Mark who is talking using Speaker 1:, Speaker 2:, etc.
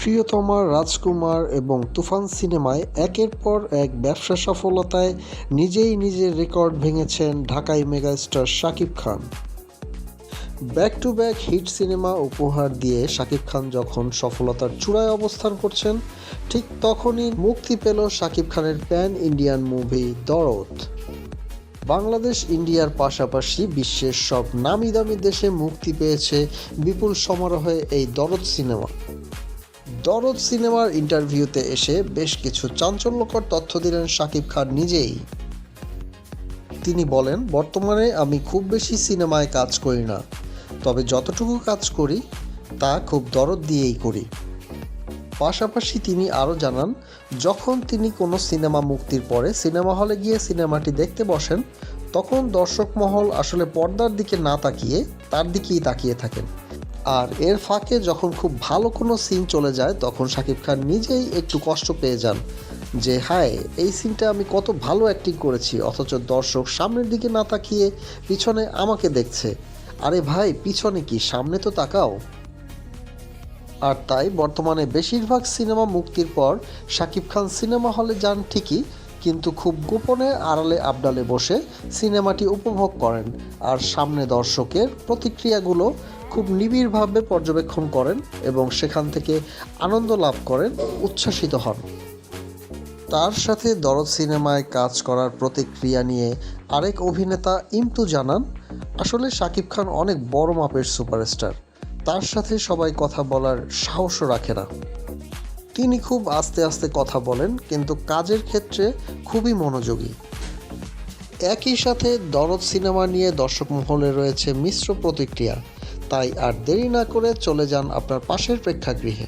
Speaker 1: প্রিয়তমা রাজকুমার এবং তুফান সিনেমায় একের পর এক ব্যবসা সফলতায় নিজেই নিজের রেকর্ড ভেঙেছেন ঢাকাই megastar Shakib Khan. Back to back hit cinema উপহার দিয়ে শাকিব খান যখন সফলতার চূড়ায় অবস্থান করছেন, ঠিক তখনই মুক্তি পেল শাকিব খানের প্যান ইন্ডিয়ান মুভি দরদ। বাংলাদেশ ইন্ডিয়ার পাশাপাশি বিশ্বের সব নামি দামি দেশে মুক্তি পেয়েছে বিপুল সমারোহে এই দরদ সিনেমা। দরদ সিনেমার ইন্টারভিউতে এসে বেশ কিছু চাঞ্চল্যকর তথ্য দিলেন শাকিব খান নিজেই। তিনি বলেন, বর্তমানে আমি খুব বেশি সিনেমায় কাজ করি না, তবে যতটুকু কাজ করি তা খুব দরদ দিয়েই করি। পাশাপাশি তিনি আরও জানান, যখন তিনি কোনো সিনেমা মুক্তির পরে সিনেমা হলে গিয়ে সিনেমাটি দেখতে বসেন, তখন দর্শক মহল আসলে পর্দার দিকে না তাকিয়ে তার দিকেই তাকিয়ে থাকেন। আর এর ফাঁকে যখন খুব ভালো কোনো সিন চলে যায়, তখন শাকিব খান নিজেই একটু কষ্ট পেয়ে যান যে হায়, এই সিনটা আমি কত ভালো অ্যাক্টিং করেছি, অথচ দর্শক সামনের দিকে না তাকিয়ে পিছনে আমাকে দেখছে। আরে ভাই, পিছনে কি, সামনে তো তাকাও। আর তাই বর্তমানে বেশিরভাগ সিনেমা মুক্তির পর শাকিব খান সিনেমা হলে যান ঠিকই, কিন্তু খুব গোপনে আড়ালে আবডালে বসে সিনেমাটি উপভোগ করেন আর সামনে দর্শকের প্রতিক্রিয়াগুলো খুব নিবিড়ভাবে পর্যবেক্ষণ করেন এবং সেখান থেকে আনন্দ লাভ করেন, উচ্ছ্বাসিত হন। তার সাথে দরদ সিনেমায় কাজ করার প্রতিক্রিয়া নিয়ে আরেক অভিনেতা ইমতু জানান, আসলে শাকিব খান অনেক বড় মাপের সুপারস্টার, তার সাথে সবাই কথা বলার সাহসও রাখে না। তিনি খুব আস্তে আস্তে কথা বলেন, কিন্তু কাজের ক্ষেত্রে খুবই মনোযোগী। একই সাথে দরদ সিনেমা নিয়ে দর্শক মহলে রয়েছে মিশ্র প্রতিক্রিয়া। তাই আর দেরি না করে চলে যান আপনার পাশের প্রেক্ষাগৃহে।